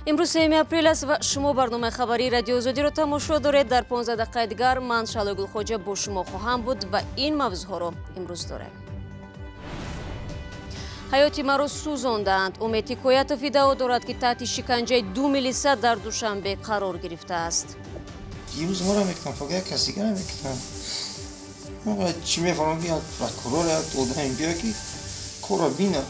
امروز 3 اپریل است و شما برنامه خبری رادیو آزادی را تماشا دارید. در 15 دقیقه دیگر من شعله گلخوجه با شما خواهم بود و این موضوعها را امروز داریم. حیاتی مرا سوزاندند. امید حکایتوف ادعا دارد که تحت شکنجه 2 میلیسه در دوشنبه قرار گرفته است. دیروز ما را میکنم فقط کسی دیگر نمیکنم. ما چی میفهمم بیاد پروکورور دادن بیا که کورا بینه.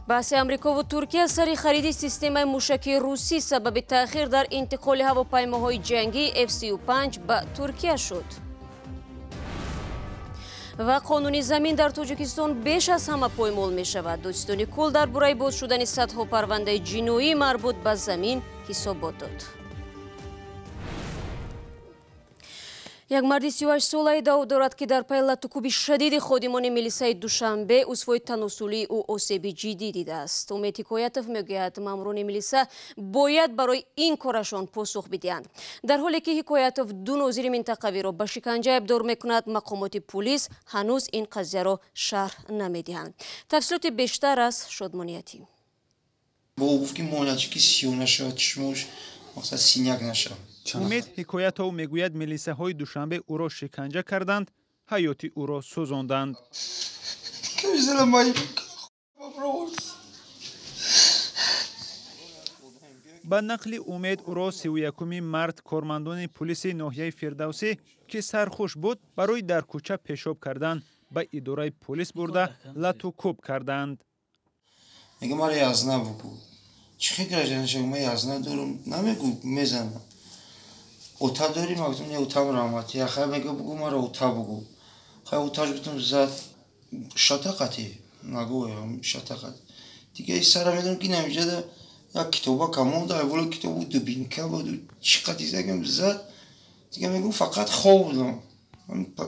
بحث امریکا و ترکیه سر خرید سیستم موشکی روسی سبب تأخیر در انتقال هواپیماهای جنگی F-35 به ترکیه شد. و قانون زمین در تاجیکستان بیش از همه پایمال می شود. دوستانی کل در برای باز شدن صدها پرونده جنایی مربوط به زمین حسابات داد. یک مرد 38 ساله ادعا دارد که در پی لطوکوبی شدید خادمان ملیسای دوشنبه عضوهای تناسلی او آسیب جدی دیده است. امید حکایتوف میگوید ماموران ملیسا باید برای این کارشان پاسخ بدهند. در حالی که حکایتوف دو ناظر منطقوی را به شکنجه ابدار میکند، مقامات پلیس هنوز این قضیه را شرح نمیدهند. تفصیلات بیشتر از شادمانیتی. با گفت که مانچی سیو نشد، چشمش مثلا سینیک نشد. امید حکایتوف میگوید ملیسه های دوشنبه او را شکنجه کردند، حیاتی او را سوزاندند. با نقل امید او را 31 مرد کارمندان پلیس ناحیه فردوسی که سرخوش بود برای در کوچه پیشاب کردن به اداره پلیس برده لطوکوب کردند. میگه ما یازنا بگو. چه گرجنش ما یازنا دارم نمیگو میزنم. اوتا داریم اگه نه اوتا رحمتی آخر میگه بگو ما رو اوتا بگو. خیلی اوتاش گفتم زد شتاقتی نگویم شتاقت. دیگه سر میدونم که نمیشه یا کتابا کمون داره ولی کتابو دو بینکه بود چقدر زنگم زد دیگه میگم فقط خواب بودم.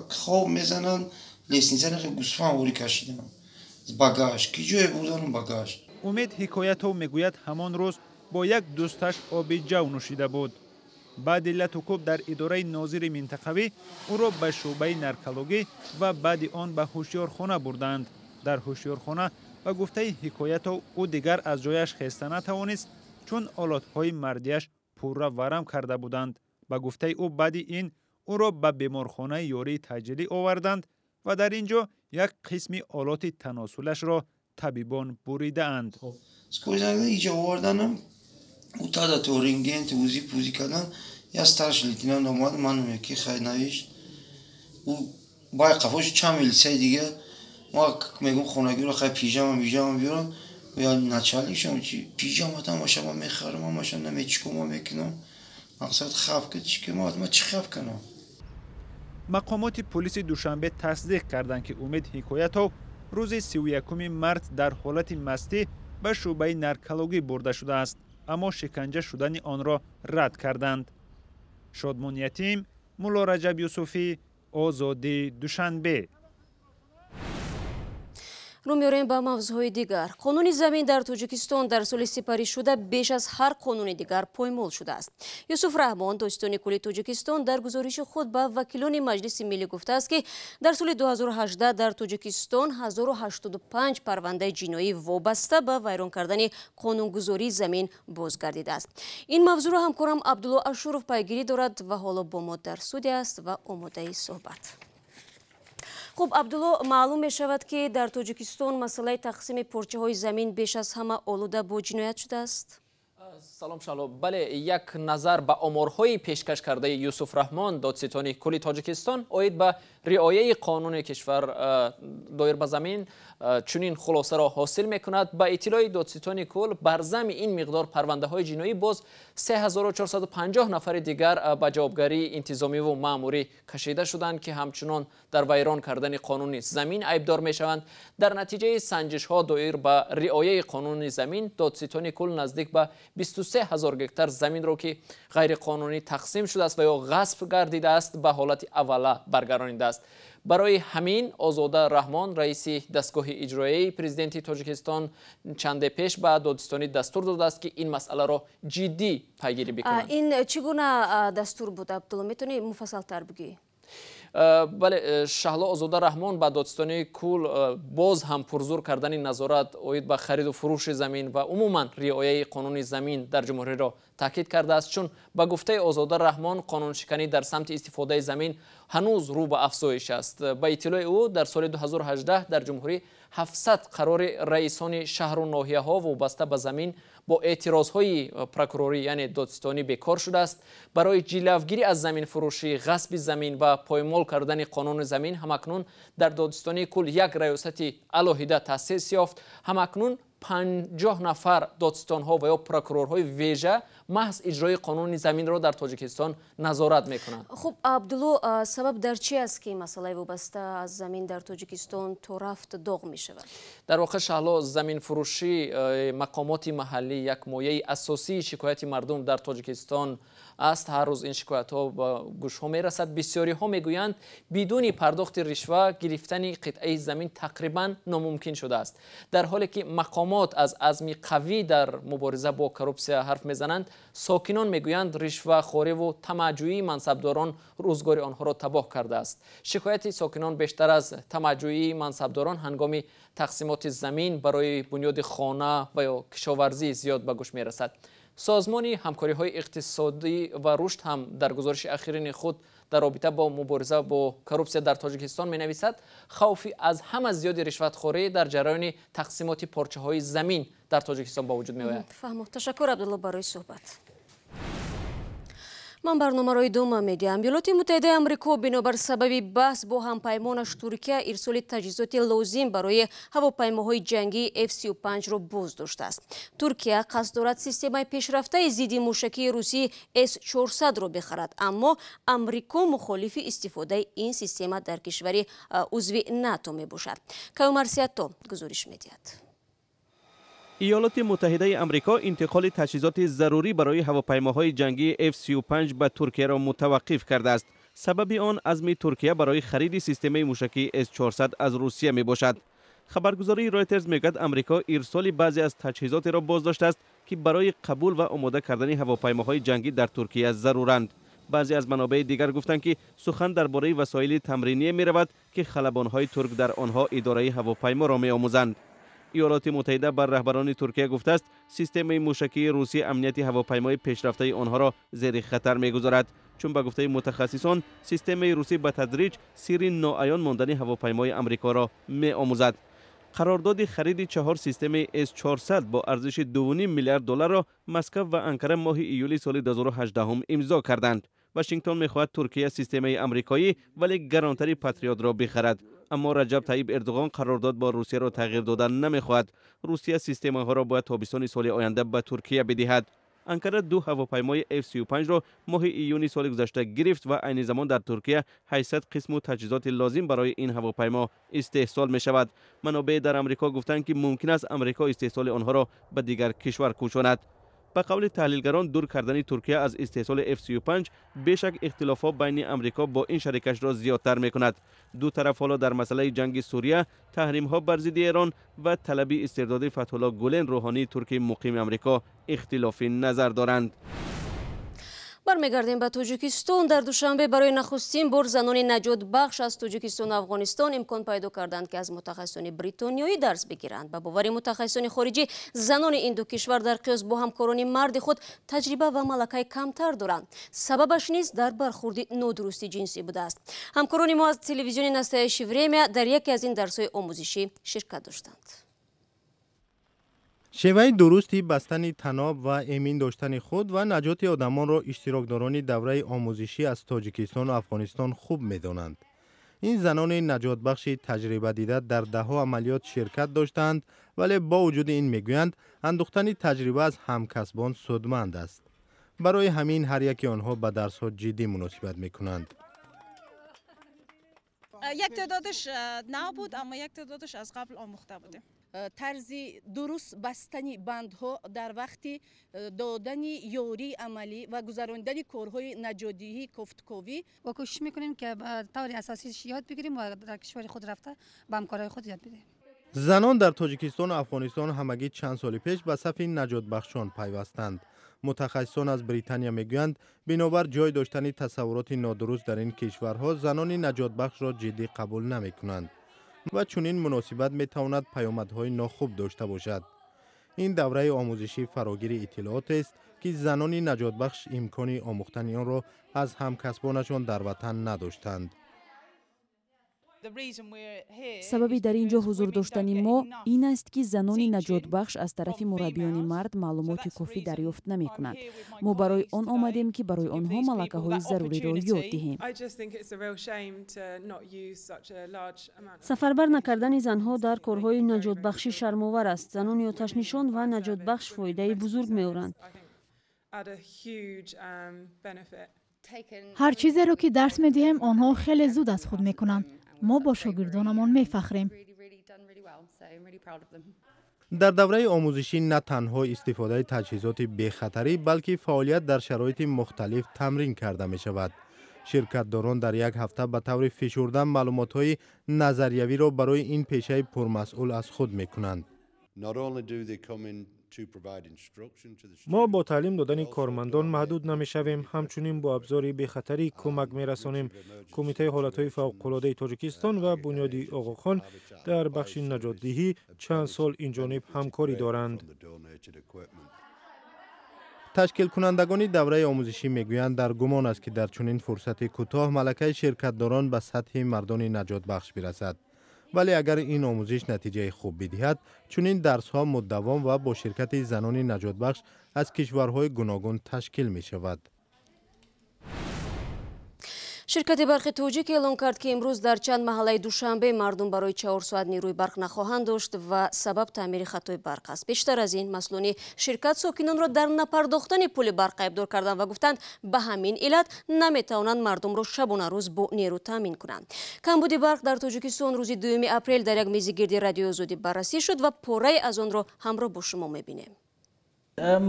خواب میزنن لیسنیزن خیلی گوسفند وری کشیدم. باگاش کی جای بودن باگاش. امید حکایتوف میگوید همان روز با یک دوستش آب جو نوشیده بود. بعد لطوکوب در اداره ناظر منطقوی او را به شعبه نرکولوژی و بعد آن به هوشیارخانه بردند. در هوشیارخانه به گفته حکایتوف او دیگر از جایش خسته نتوانست چون آلاتهای مردیش پورا ورم کرده بودند. به گفته او بعد این او را به بیمارخانه یاری تجلی آوردند و در اینجا یک قسم آلات تناسلش را طبیبان بریده اند. اینجا آوردنم او تا دا تو رنگین توزی پوزی کردن یا استارش لیتینان اومد من که خیلی نوشت او با قفاش چند میلیسه دیگه ما میگم خونگی رو خیلی پیژامه بیارم یا نچالیشم چی پیژامه تا ما شما میخرم ما شما نمیچکم میکنم مقصد خواب که چی که ما چی خواب کنم. مقامات پلیس دوشنبه تصدیق کردند که امید حکایتوف روز 31 مارس در حالت مستی به شعبه نرکولوژی برده شده است، اما شکنجه شدن آن را رد کردند. شادمانیتیم، مولا رجب یوسفی، آزادی دوشنبه. رو میاریم به موضوعهای دیگر. قانون زمین در تاجیکستان در سال سپری شده بیش از هر قانون دیگر پایمال شده است. یوسف رحمان دوستان کل تاجیکستان در گزارش خود به وکیلان مجلس ملی گفته است که در سال 2018 در تاجیکستان 1085 پرونده جنایی وابسته به ویران کردن قانونگذاری زمین بازگردیده است. این موضوع را همکارم عبدالله اشورف پیگیری دارد و حالا با ما در استودیو است و آماده صحبت. خب عبدالله، معلوم می شود که در تاجیکستان مسئله تقسیم پارچه های زمین بیش از همه آلوده با جنایت شده است. سلام شالو. بله، یک نظر به آمارهای پیشکش کرده یوسف رحمان دادستان کل تاجیکستان اوید به رعایت قانون کشور دایر به زمین چنین خلاصه را حاصل میکند. با اطلاع دادستان کل بر ضمن این مقدار پرونده های جنایی باز 3450 نفر دیگر به جوابگری انتظامی و ماموری کشیده شدند که همچنان در ویران کردن قانون زمین عیبدار میشوند. در نتیجه سنجش ها دایر به رعایت قانون زمین دادستان کل نزدیک به 23,000 گکتار زمین را که غیر قانونی تقسیم شده است و یا غصب گردیده است به حالت اوله برگردانیده است. برای همین آزاده رحمان رئیس دستگاه اجرایی پرزیدنت تاجیکستان چند پیش به دادستانی دستور داده است که این مسئله را جدی پیگیری بکنند. این چگونه دستور بود عبدالله؟ میتونی مفصل تر بگی؟ بله شهلا آزاده رحمان با دادستانی کل باز هم پرزور کردن نظارت اوید به خرید و فروش زمین و عموما رعایت قانون زمین در جمهوری را تاکید کرده است، چون با گفته آزاده رحمان قانون شکنی در سمت استفاده زمین هنوز رو به افزایش است. با اطلاع او در سال 2018 در جمهوری 700 قرار رئیسان شهر و ناحیه ها وابسته به زمین با اعتراض های پروکوروری یعنی دادستانی بیکار شده است. برای جلوگیری از زمین فروشی، غصب زمین و پایمال کردن قانون زمین همکنون در دادستانی کل یک ریاست علاهیده تأسیس یافت. همکنون 50 نفر دادستان ها و یا پروکورورهای ویژه محض اجرای قانون زمین را در تاجیکستان نظارت میکنند. خب عبدالله، سبب در چی است که مسئله وابسته از زمین در تاجیکستان تو رفت داغ می شود؟ در واقع شهلا زمین فروشی مقامات محلی یک مایه اساسی شکایت مردم در تاجیکستان است. هر روز این شکایت ها به گوش ها می رسد. بسیاری ها میگویند بدون پرداخت رشوه گرفتن قطعه زمین تقریبا ناممکن شده است، در حالی که مقامات از عزم قوی در مبارزه با کروپسیا حرف میزنند. ساکنان میگویند رشوه خوری و طمع‌جویی منصبداران روزگار آنها را تباه کرده است. شکایت ساکنان بیشتر از طمع‌جویی منصبداران هنگام تقسیمات زمین برای بنیاد خانه و یا کشاورزی زیاد به گوش میرسد. سازمان همکاری های اقتصادی و رشد هم در گزارش اخیرین خود در رابطه با مبارزه با کروپسیا در تاجیکستان می نویسد خوفی از هم از زیاد رشوتخوری در جریان تقسیمات پارچه های زمین در تاجیکستان با وجود می آید. تشکر عبدالله برای صحبت. من برنامه را ادامه میدیم. ایالات متحده آمریکا بنابر سبب بحث با همپیمانش ترکیه ارسال تجهیزات لازم برای هواپیماهای جنگی F-35 را بازداشته است. ترکیه قصد دارد سیستم پیشرفته ضد موشکی روسی S-400 را بخرد، اما آمریکا مخالف استفاده این سیستم در کشور عضو ناتو می باشد. کیومرسیاتو گزارش میدهد. ایالات متحده آمریکا انتقال تجهیزات ضروری برای هواپیماهای جنگی F-35 به ترکیه را متوقف کرده است. سبب آن عزم ترکیه برای خرید سیستم موشکی S-400 از روسیه می باشد. خبرگزاری رایترز میگوید آمریکا ارسال بعضی از تجهیزات را بازداشته است که برای قبول و آماده کردن هواپیماهای جنگی در ترکیه ضرورند. بعضی از منابع دیگر گفتند که سخن درباره وسایل تمرینی می رود که خلبانهای ترک در آنها اداره هواپیما را می آموزند. ایالات متحده بر رهبران ترکیه گفته است سیستم موشکی روسی امنیت هواپیمای پیشرفته آنها را زیر خطر می‌گذارد، چون به گفته متخصصان سیستم روسی به تدریج سیر ناعیان ماندن هواپیمای آمریکا را می‌آموزد. قرارداد خرید 4 سیستم S-400 با ارزش 2.5 میلیارد دلار را مسکو و انقره ماه ایولی سال 2018 امضا کردند. واشنگتن می‌خواهد ترکیه سیستم آمریکایی ولی گرانتری پاتریوت را بخرد، اما رجب طیب اردوغان قرارداد با روسیه را تغییر دادن نمی‌خواهد. روسیه سیستم ها را باید تابستان سال آینده به ترکیه بدهد. انقره 2 هواپیمای F-35 را ماه ایونی سال گذشته گرفت و عین زمان در ترکیه 800 قسم و تجهیزات لازم برای این هواپیما استحصال می شود. منابع در آمریکا گفتند که ممکن است آمریکا استحصال آنها را به دیگر کشور کوشاند. به قول تحلیلگران دور کردن ترکیه از استحصال F-35 بیشک اختلافات بین آمریکا با این شریکش را زیادتر می‌کند. دو طرف حالا در مسئله جنگ سوریه، تحریم‌ها بر ضد ایران و طلب استرداد فتح‌الله گولن روحانی ترک مقیم آمریکا اختلافی نظر دارند. برمیگردیم به تاجیکستان. در دوشنبه برای نخستین بار زنان نجات بخش از تاجیکستان و افغانستان امکان پیدا کردند که از متخصصان بریتانیایی درس بگیرند. به باور متخصصان خارجی زنان این دو کشور در قیاس با همکاران مرد خود تجربه و ملکه کمتر دارند. سببش نیز در برخورد نادرستی جنسی بوده است. همکاران ما از تلویزیون نستایش وریمیا در یکی از این درس‌های آموزشی شرکت داشتند. شیوه درستی بستن تناب و امین داشتن خود و نجات آدمان را اشتراکداران دوره آموزشی از تاجیکستان و افغانستان خوب می‌دانند. این زنان نجات بخش تجربه دیده در ده‌ها عملیات شرکت داشتند، ولی با وجود این میگویند اندوختن تجربه از همکسبان سودمند است. برای همین هر یکی آنها به درس‌ها جدی مناسبت می‌کنند. یک تعدادش نو بود، اما یک تعدادش از قبل آموخته بودیم. طرز درست بستنی بندها در وقت دادن یاری عملی و گذراندن کارهای نجادی کفتکوی و کوشش میکنیم که به طور اساسی یاد بگیریم و در کشور خود رفته به همکارای خود یاد بدیم. زنان در تاجیکستان و افغانستان همگی چند سال پیش به صف نجات بخشان پیوستند. متخصصان از بریتانیا میگویند بنابر جای داشتن تصورات نادرست در این کشورها زنان نجات بخش را جدی قبول نمی کنند و چنین مناسبت می تواند پیامدهای ناخوب داشته باشد. این دوره آموزشی فراگیر اطلاعات است که زنان نجات بخش امکان آموختن آن را از همکسبانشان در وطن نداشتند. سببی در اینجا حضور داشتن ما این است که زنان نجات بخش از طرف مربیان مرد معلومات کافی دریافت نمی کنند. ما برای آن آمدیم که برای آنها ملکه های ضروری را یاد دهیم. سفربر نکردن زنها در کارهای نجات بخشی شرم‌آور است. زنان آتش نشان و نجات بخش فایده بزرگ می‌آورند. هر چیزی را که درس می‌دهیم آنها خیلی زود از خود می‌کنند. ما با شاگردانمان می‌فخریم. در دوره آموزشی نه تنها استفاده تجهیزات بی‌خطری بلکه فعالیت در شرایط مختلف تمرین کرده می شود. شرکت‌داران در یک هفته به طور فشرده معلومات‌های نظریوی را برای این پیشه پرمسئول از خود می‌کنند. ما با تعلیم دادن کارمندان محدود نمی‌شویم، همچنین با ابزار بی‌خطری کمک می‌رسانیم. کمیته حالت‌های فوق‌العاده تاجیکستان و بنیادی آقاخان در بخش نجات دهی چند سال این جانب همکاری دارند. تشکیل کنندگان دوره آموزشی میگویند در گمان است که در چنین فرصت کوتاه ملکه شرکت‌داران به سطح مردان نجات بخش برسد. ولی اگر این آموزش نتیجه خوب بدهد، چنین درس‌ها مداوم و با شرکت زنان نجات بخش از کشورهای گوناگون تشکیل می شود. شرکت برق توجیک اعلام کرد که امروز در چند محله دوشنبه مردم برای 4 ساعت نیروی برق نخواهند داشت و سبب تعمیر خطای برق است. بیشتر از این مسئولان شرکت ساکنان را در نپرداختن پول برق ایبدار کردند و گفتند به همین علت نمیتوانند مردم را شبانه روز با نیرو تامین کنند. کمبود برق در تاجیکستان روز 2 اپریل در یک میز گردی رادیو آزادی بررسی شد و پاره از آن را همراه با شما میبینیم.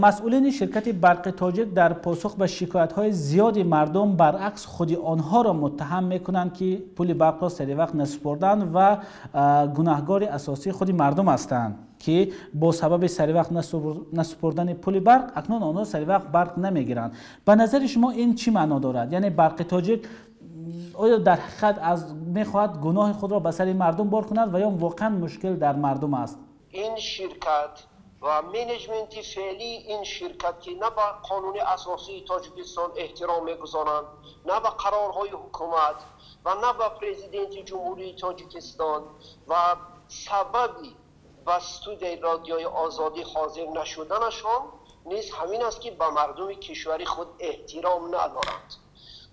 مسئولین شرکت برق تاجیک در پاسخ به شکایت‌های زیاد مردم برعکس خود آنها را متهم می‌کنند که پول برق را سری وقت نسپردند و گناهکار اساسی خود مردم هستند که با سبب سری وقت نسپردن پول برق اکنون آنها سری وقت برق نمی‌گیرند. به نظر شما این چی معنا دارد؟ یعنی برق تاجیک آیا در حقیقت از می‌خواهد گناه خود را به سر مردم بار کند و یا واقعا مشکل در مردم است؟ این شرکت و منیجمنت فعلی این شرکت که نه به قانون اساسی تاجیکستان احترام میگذارند، نه به قرارهای حکومت و نه به پرزیدنت جمهوری تاجیکستان و سببی بستود رادیوی آزادی حاضر نشدنشان نیز همین است که به مردم کشور خود احترام ندارند.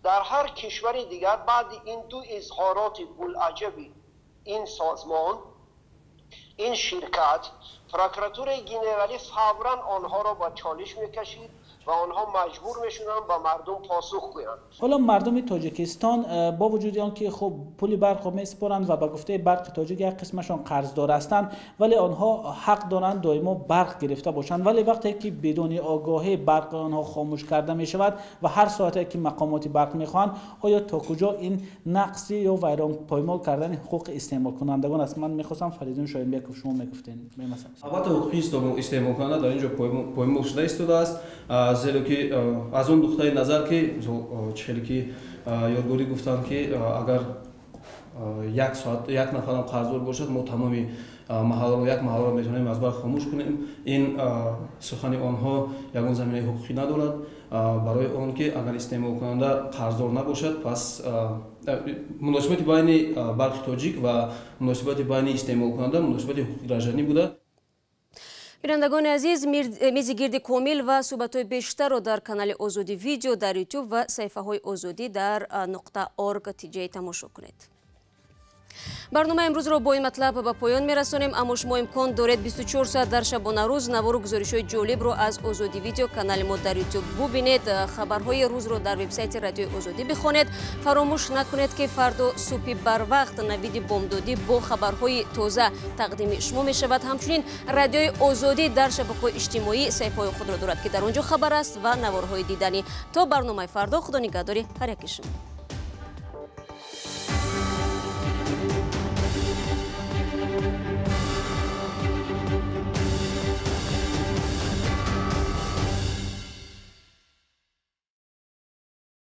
در هر کشور دیگر بعد این دو اظهارات بوالعجبی این سازمان، این شرکت، پروکراتور جنرالی فوراً آنها را با چالش میکشید و آنها مجبور میشدن با مردم پاسخ کنند. حالا مردم تاجیکستان با وجود آنکه خب پول برق میسپارند و به گفته برق تاجیک یک قسمشان قرضدار هستند، ولی آنها حق دارند دائما برق گرفته باشند. ولی وقتی که بدون آگاهی برق آنها خاموش کرده می شود و هر ساعتی که مقامات برق میخواهند، آیا تا کجا این نقصی یا ویران پایمال کردن حقوق استعمال کنندگان است؟ من میخواستم فریدون شاید بیاید که شما میگفتین مثلا البته حقوق استعمال کننده در اینجا پایمال شده ایستاده است، زیرا که از اون نقطه نظر که چهلی یادگاری گفتند که اگر یک ساعت یک نفرم قرضدار باشد ما تمامی محل یک محل را میتونیم از برق خاموش کنیم. این سخن آنها یگان زمینه حقوقی ندارد، برای آن که اگر استعمال کننده قرضدار نباشد پس مناسبت بین برق تاجیک و مناسبت بین استعمال کننده مناسبت حقوقی رجانی بوده. بینندگان عزیز، میز گرد کامل و صحبت‌های بیشتر را در کانال آزادی ویدیو در یوتیوب و صفحه‌های آزادی در .org تیجی تماشا کنید. برنامه امروز را با این مطلب به پایان می‌رسانیم، اما شما امکان دارید 24 ساعت در شبانه روز نوار و گزارش‌های جالب را از آزادی ویدیو کانال ما در یوتیوب ببینید. خبرهای روز را در وبسایت رادیو آزادی بخوانید. فراموش نکنید که فردا صبح بر وقت نوید بامدادی با خبرهای تازه تقدیم شما می‌شود. همچنین رادیوی آزادی در شبکه‌های اجتماعی صفحه‌های خود را دارد که در آنجا خبر است و نوارهای دیدنی. تا برنامه فردا، خدا نگهدار هر یک شما.